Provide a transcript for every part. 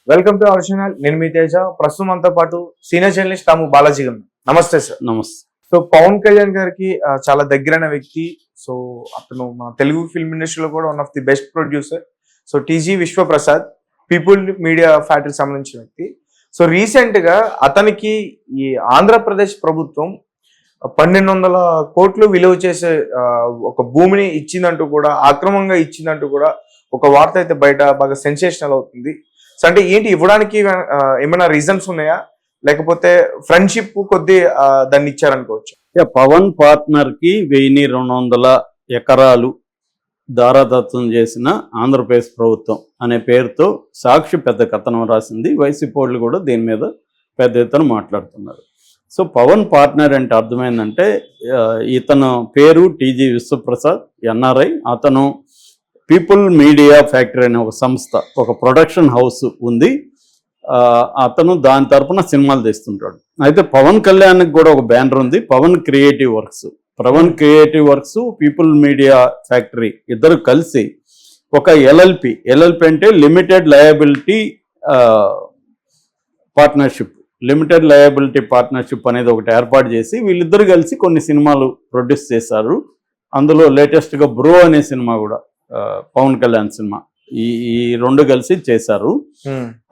Welcome to our channel. నేను మీ తేజ. ప్రస్తుతం మనతో పాటు సీనియర్ జర్నలిస్ట్ రాము బాలాజీ గారు. నమస్తే సార్. నమస్తే. సో పవన్ కళ్యాణ్ గారికి చాలా దగ్గరైన వ్యక్తి. సో అతను మన తెలుగు ఫిల్మ్ ఇండస్ట్రీలో కూడా one of the best producer. So TG Vishwaprasad people media ఫ్యాక్టరీకి సంబంధించిన వ్యక్తి. సో రీసెంట్ గా అతనికి ఈ ఆంధ్రప్రదేశ్ ప్రభుత్వం 1200 కోట్లు విలువ చేసే ఒక భూమిని ఇచ్చిందంటూ కూడా, అక్రమంగా ఇచ్చిందంటూ కూడా ఒక వార్త అయితే బయట బాగా సెన్సేషనల్ అవుతుంది. సో అంటే ఏంటి, ఇవ్వడానికి ఏమైనా రీజన్స్ ఉన్నాయా, లేకపోతే ఫ్రెండ్షిప్ కొద్దీ దాన్ని ఇచ్చారనుకోవచ్చు? పవన్ పార్ట్నర్ కి 1200 ఎకరాలు దారాదత్తం చేసిన ఆంధ్రప్రదేశ్ ప్రభుత్వం అనే పేరుతో సాక్షి పెద్ద కథనం రాసింది. వైసీపీ వాళ్ళు కూడా దీని మీద పెద్ద ఎత్తున మాట్లాడుతున్నారు. సో పవన్ పార్ట్నర్ అంటే అర్థమైందంటే ఇతను పేరు టీజీ విశ్వప్రసాద్, ఎన్ఆర్ఐ. అతను పీపుల్ మీడియా ఫ్యాక్టరీ అనే ఒక సంస్థ, ఒక ప్రొడక్షన్ హౌస్ ఉంది. అతను దాని తరఫున సినిమాలు తీస్తుంటాడు. అయితే పవన్ కళ్యాణ్కి కూడా ఒక బ్యానర్ ఉంది, Pawan creative works. Pawan creative works, people media factory ఇద్దరు కలిసి ఒక ఎల్ఎల్పి అంటే limited liability partnership, limited liability partnership అనేది ఒకటి ఏర్పాటు చేసి వీళ్ళిద్దరు కలిసి కొన్ని సినిమాలు ప్రొడ్యూస్ చేశారు. అందులో లేటెస్ట్గా బ్రో అనే సినిమా కూడా పవన్ కళ్యాణ్ సినిమా, ఈ రెండు కలిసి చేశారు.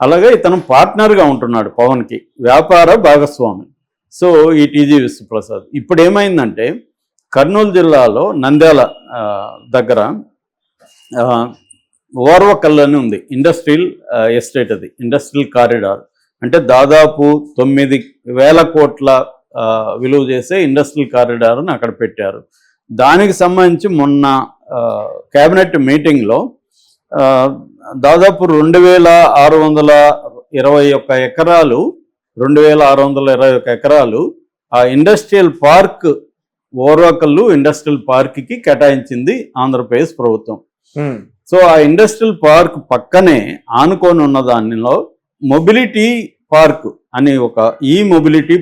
అలాగే ఇతను పార్ట్నర్గా ఉంటున్నాడు పవన్ కి, వ్యాపార భాగస్వామి. సో ఈ టీజీ విశ్వప్రసాద్ ఇప్పుడు ఏమైందంటే కర్నూలు జిల్లాలో నంద్యాల దగ్గర ఓర్వకల్ అని ఉంది, ఇండస్ట్రియల్ ఎస్టేట్. అది ఇండస్ట్రియల్ కారిడార్. అంటే దాదాపు 9,000 కోట్ల విలువ చేసే ఇండస్ట్రియల్ కారిడార్ని అక్కడ పెట్టారు. దానికి సంబంధించి మొన్న కేబినెట్ మీటింగ్లో దాదాపు 2,621 ఎకరాలు 2,621 ఎకరాలు ఆ ఇండస్ట్రియల్ పార్క్, ఓర్వకల్లు ఇండస్ట్రియల్ పార్క్కి కేటాయించింది ఆంధ్రప్రదేశ్ ప్రభుత్వం. సో ఆ ఇండస్ట్రియల్ పార్క్ పక్కనే ఆనుకొని ఉన్న దానిలో మొబిలిటీ పార్క్ అని ఒక ఈ మొబిలిటీ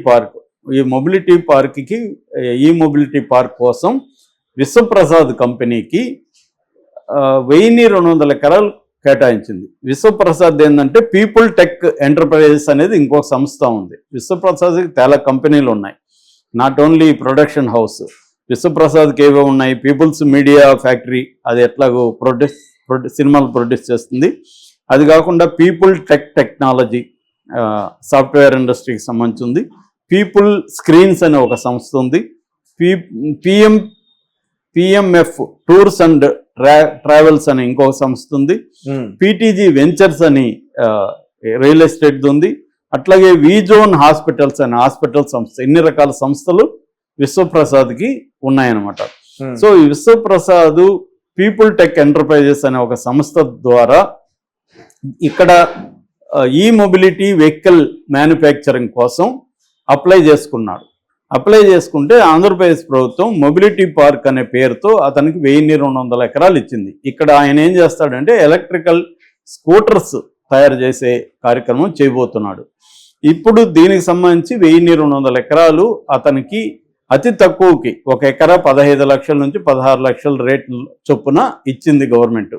పార్క్ కోసం విశ్వప్రసాద్ కంపెనీకి 1,200 ఎకరాలు కేటాయించింది. విశ్వప్రసాద్ ఏంటంటే పీపుల్ టెక్ ఎంటర్ప్రైజెస్ అనేది ఇంకొక సంస్థ ఉంది. విశ్వప్రసాద్కి చాలా కంపెనీలు ఉన్నాయి, నాట్ ఓన్లీ ప్రొడక్షన్ హౌస్. విశ్వప్రసాద్కి ఏవో ఉన్నాయి, పీపుల్స్ మీడియా ఫ్యాక్టరీ అది ఎట్లాగో సినిమాలు ప్రొడ్యూస్ చేస్తుంది. అది కాకుండా పీపుల్ టెక్నాలజీ సాఫ్ట్వేర్ ఇండస్ట్రీకి సంబంధించి ఉంది. పీపుల్ స్క్రీన్స్ అనే ఒక సంస్థ ఉంది. పిఎంఎఫ్ టూర్స్ అండ్ ట్రావెల్స్ అని ఇంకొక సంస్థ ఉంది. పీటీజీ వెంచర్స్ అని రియల్ ఎస్టేట్ ఉంది. అట్లాగే విజోన్ హాస్పిటల్స్ అనే హాస్పిటల్ సంస్థ. ఇన్ని రకాల సంస్థలు విశ్వప్రసాద్కి ఉన్నాయన్నమాట. సో ఈ విశ్వప్రసాద్ పీపుల్ టెక్ ఎంటర్ప్రైజెస్ అనే ఒక సంస్థ ద్వారా ఇక్కడ ఈ మొబిలిటీ వెహికల్ మ్యానుఫ్యాక్చరింగ్ కోసం అప్లై చేసుకుంటే ఆంధ్రప్రదేశ్ ప్రభుత్వం మొబిలిటీ పార్క్ అనే పేరుతో అతనికి 1,200 ఎకరాలు ఇచ్చింది. ఇక్కడ ఆయన ఏం చేస్తాడంటే ఎలక్ట్రికల్ స్కూటర్స్ తయారు చేసే కార్యక్రమం చేయబోతున్నాడు. ఇప్పుడు దీనికి సంబంధించి 1,200 ఎకరాలు అతనికి అతి తక్కువకి ఒక ఎకరా 15 లక్షల నుంచి 16 లక్షల రేట్లు చొప్పున ఇచ్చింది గవర్నమెంట్.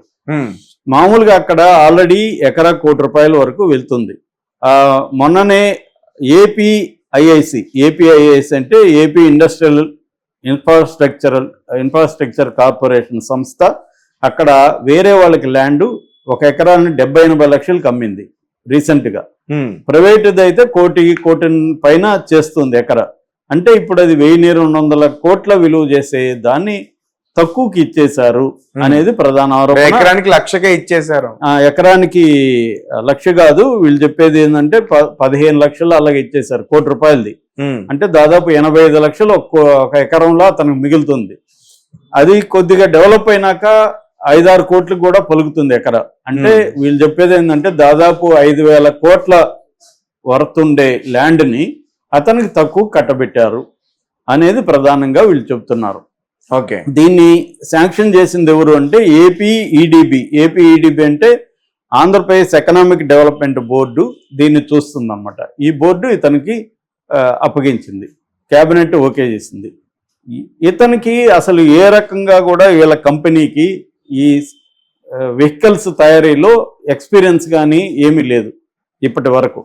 మామూలుగా అక్కడ ఆల్రెడీ ఎకరా ₹1,00,00,000 వరకు వెళ్తుంది. మొన్ననే ఏపీఐఐసి అంటే ఏపీ ఇండస్ట్రియల్ ఇన్ఫ్రాస్ట్రక్చర్ కార్పొరేషన్ సంస్థ అక్కడ వేరే వాళ్ళకి ల్యాండ్ ఒక ఎకరాన్ని 70-80 లక్షలకు అమ్మింది రీసెంట్గా. ప్రైవేట్ది అయితే కోటి పైన చేస్తుంది ఎకరా. అంటే ఇప్పుడు అది 1,200 కోట్ల విలువ చేసే దాన్ని తక్కువకి ఇచ్చేశారు అనేది ప్రధాన ఆరోపణ. ఎకరానికి 1,00,000కే ఇచ్చేశారు. ఎకరానికి 1,00,000 కాదు, వీళ్ళు చెప్పేది ఏంటంటే 15 లక్షలు అలాగే ఇచ్చేశారు, ₹1,00,00,000. అంటే దాదాపు 85 లక్షలు ఒక ఎకరంలో అతనికి మిగులుతుంది. అది కొద్దిగా డెవలప్ అయినాక 5-6 కోట్లకు కూడా పలుకుతుంది ఎకరా. అంటే వీళ్ళు చెప్పేది ఏంటంటే దాదాపు 5,000 కోట్ల వర్త్ ఉండే ల్యాండ్ని అతనికి తక్కువ కట్టబెట్టారు అనేది ప్రధానంగా వీళ్ళు చెప్తున్నారు. ఓకే, దీన్ని శాంక్షన్ చేసింది ఎవరు అంటే ఏపీఈడిబి అంటే ఆంధ్రప్రదేశ్ ఎకనామిక్ డెవలప్మెంట్ బోర్డు దీన్ని చూస్తుంది అన్నమాట. ఈ బోర్డు ఇతనికి అప్పగించింది, కేబినెట్ ఓకే చేసింది. ఇతనికి అసలు ఏ రకంగా కూడా వీళ్ళ కంపెనీకి ఈ వెహికల్స్ తయారీలో ఎక్స్పీరియన్స్ కానీ ఏమీ లేదు. ఇప్పటి వరకు.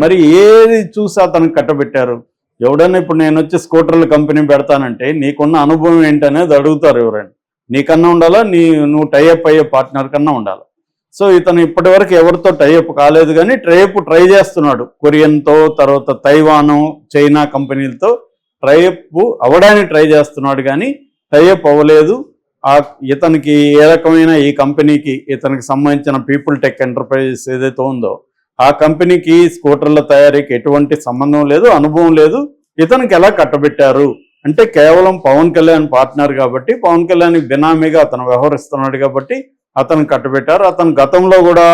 మరి ఏది చూసి అతనికి కట్టబెట్టారు? ఎవడన్నా ఇప్పుడు నేను వచ్చి స్కూటర్ల కంపెనీ పెడతానంటే నీకున్న అనుభవం ఏంటనేది అడుగుతారు ఎవరైనా. నీకన్నా ఉండాలా, నువ్వు టైఅప్ అయ్యే పార్ట్నర్ కన్నా ఉండాలి. సో ఇతను ఇప్పటి వరకు ఎవరితో టైఅప్ కాలేదు, కానీ ట్రై చేస్తున్నాడు. కొరియన్తో, తర్వాత తైవాను, చైనా కంపెనీలతో టైఅప్ అవ్వడానికి ట్రై చేస్తున్నాడు, కానీ టైఅప్ అవ్వలేదు. ఇతనికి ఏ రకమైన ఈ కంపెనీకి ఇతనికి సంబంధించిన పీపుల్ టెక్ ఎంటర్ప్రైజెస్ ఏదైతే ఉందో ఆ కంపెనీకి స్కూటర్ల తయారీకి ఎటువంటి సంబంధం లేదు, అనుభవం లేదు. ఇతనికి ఎలా కట్టబెట్టారు అంటే కేవలం పవన్ కళ్యాణ్ పార్ట్నర్ కాబట్టి, పవన్ కళ్యాణ్ బినామీగా అతను వ్యవహరిస్తున్నాడు కాబట్టి అతను కట్టబెట్టారు. అతను గతంలో కూడా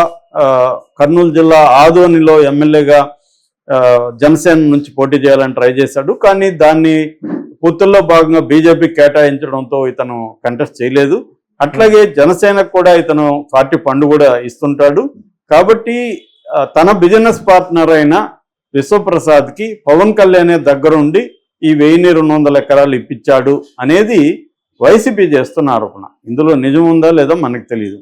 కర్నూలు జిల్లా ఆదోనిలో ఎమ్మెల్యేగా జనసేన నుంచి పోటీ చేయాలని ట్రై చేశాడు, కానీ దాన్ని పొత్తుల్లో భాగంగా బీజేపీ కేటాయించడంతో ఇతను కంటెస్ట్ చేయలేదు. అట్లాగే జనసేనకు కూడా ఇతను పార్టీ ఫండ్ కూడా ఇస్తుంటాడు. కాబట్టి తన బిజినెస్ పార్ట్నర్ అయిన విశ్వప్రసాద్కి పవన్ కళ్యాణ్ దగ్గరుండి ఈ 1200 ఎకరాలు ఇప్పించాడు అనేది వైసీపీ చేస్తున్న ఆరోపణ. ఇందులో నిజం ఉందా లేదా మనకు తెలియదు.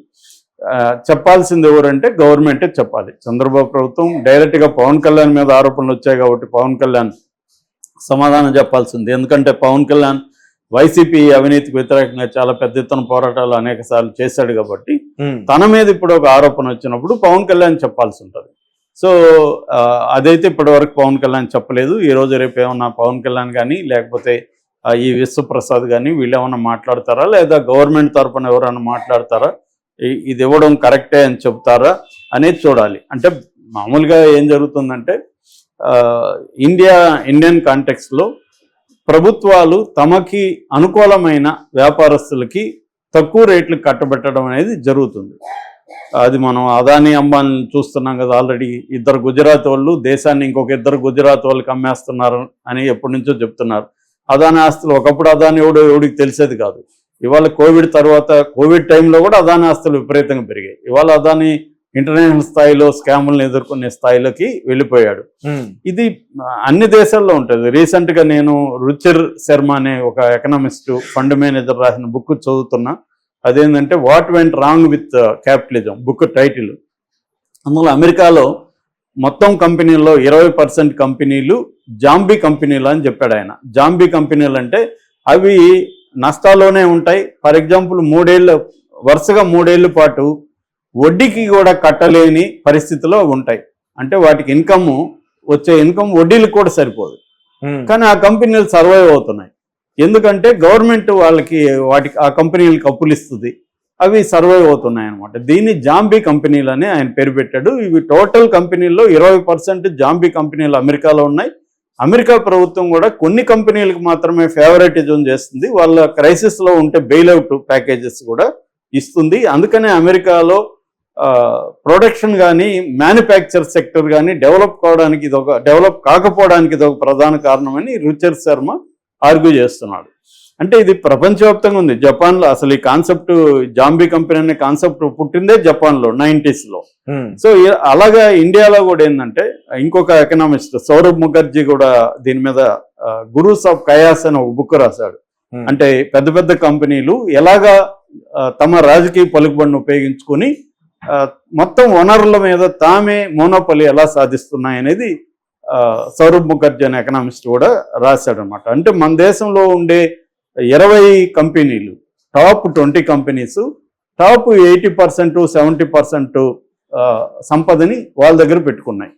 చెప్పాల్సింది ఎవరంటే గవర్నమెంటే చెప్పాలి. చంద్రబాబు ప్రభుత్వం డైరెక్ట్గా పవన్ కళ్యాణ్ మీద ఆరోపణలు వచ్చాయి కాబట్టి పవన్ కళ్యాణ్ సమాధానం చెప్పాల్సింది. ఎందుకంటే పవన్ కళ్యాణ్ వైసీపీ అవినీతికి వ్యతిరేకంగా చాలా పెద్ద ఎత్తున పోరాటాలు అనేక సార్లు చేశాడు కాబట్టి తన మీద ఇప్పుడు ఒక ఆరోపణ వచ్చినప్పుడు పవన్ కళ్యాణ్ చెప్పాల్సి ఉంటుంది. సో అదైతే ఇప్పటి వరకు పవన్ కళ్యాణ్ చెప్పలేదు. ఈ రోజు రేపు ఏమన్నా పవన్ కళ్యాణ్ కానీ లేకపోతే ఈ విశ్వప్రసాద్ కానీ వీళ్ళు ఏమన్నా మాట్లాడతారా, లేదా గవర్నమెంట్ తరఫున ఎవరైనా మాట్లాడతారా, ఇది ఇవ్వడం కరెక్టే అని చెప్తారా అనేది చూడాలి. అంటే మామూలుగా ఏం జరుగుతుందంటే ఇండియన్ కాంటెక్స్లో ప్రభుత్వాలు తమకి అనుకూలమైన వ్యాపారస్తులకి తక్కువ రేట్లు కట్టబెట్టడం అనేది జరుగుతుంది. అది మనం అదానీ అంబానీ చూస్తున్నాం కదా. ఆల్రెడీ 2 గుజరాత్ వాళ్ళు దేశాన్ని ఇంకొక 2 గుజరాత్ వాళ్ళకి అమ్మేస్తున్నారు అని ఎప్పటి నుంచో చెప్తున్నారు. అదానీ ఆస్తులు ఒకప్పుడు అదానీ ఎవడికి తెలిసేది కాదు. ఇవాళ కోవిడ్ టైంలో కూడా అదానీ ఆస్తులు విపరీతంగా పెరిగాయి. ఇవాళ అదానీ ఇంటర్నేషనల్ స్థాయిలో స్కాములను ఎదుర్కొనే స్థాయిలోకి వెళ్ళిపోయాడు. ఇది అన్ని దేశాల్లో ఉంటుంది. రీసెంట్గా నేను రుచిర్ శర్మ అనే ఒక ఎకనామిస్ట్, ఫండ్ మేనేజర్ రాసిన బుక్ చదువుతున్నా. అదేంటంటే what went wrong with capitalism book title. అందులో అమెరికాలో మొత్తం కంపెనీల్లో 20% కంపెనీలు జాంబీ కంపెనీలు అని చెప్పాడు ఆయన. జాంబీ కంపెనీలు అంటే అవి నష్టాల్లోనే ఉంటాయి. ఫర్ ఎగ్జాంపుల్ వరుసగా 3 ఏళ్ల పాటు వడ్డీకి కూడా కట్టలేని పరిస్థితిలో ఉంటాయి. అంటే వాటికి వచ్చే ఇన్కమ్ వడ్డీలకు కూడా సరిపోదు, కానీ ఆ కంపెనీలు సర్వైవ్ అవుతున్నాయి. ఎందుకంటే గవర్నమెంట్ ఆ కంపెనీలకు అప్పులు ఇస్తుంది, అవి సర్వైవ్ అవుతున్నాయి అనమాట. దీన్ని జాంబీ కంపెనీలు అని ఆయన పేరు పెట్టాడు. ఇవి టోటల్ కంపెనీల్లో 20% జాంబీ కంపెనీలు అమెరికాలో ఉన్నాయి. అమెరికా ప్రభుత్వం కూడా కొన్ని కంపెనీలకు మాత్రమే ఫేవరెటిజం చేస్తుంది. వాళ్ళ క్రైసిస్లో ఉంటే బెయిల్అవుట్ ప్యాకేజెస్ కూడా ఇస్తుంది. అందుకనే అమెరికాలో ప్రొడక్షన్ కానీ మ్యానుఫ్యాక్చర్ సెక్టర్ కానీ డెవలప్ కాకపోవడానికి ఇది ఒక ప్రధాన కారణమని రుచిర్ శర్మ ఆర్గ్యూ చేస్తున్నాడు. అంటే ఇది ప్రపంచవ్యాప్తంగా ఉంది. జపాన్లో అసలు ఈ కాన్సెప్ట్ జాంబీ కంపెనీ అనే కాన్సెప్ట్ పుట్టిందే జపాన్లో 90s. సో అలాగా ఇండియాలో కూడా ఏంటంటే ఇంకొక ఎకనామిస్ట్ సౌరభ్ ముఖర్జీ కూడా దీని మీద గురూస్ ఆఫ్ కయాస్ అని ఒక బుక్ రాశాడు. అంటే పెద్ద పెద్ద కంపెనీలు ఎలాగా తమ రాజకీయ పలుకుబడిని ఉపయోగించుకొని మొత్తం వనరుల మీద తామే మోనోపలి ఎలా సాధిస్తున్నాయి అనేది సౌరభ్ ముఖర్జీ అనే ఎకనామిస్ట్ కూడా రాశాడు అనమాట. అంటే మన దేశంలో ఉండే 20 కంపెనీలు, టాప్ 20 కంపెనీస్ టాప్ 80% 70% సంపదని వాళ్ళ దగ్గర పెట్టుకున్నాయి.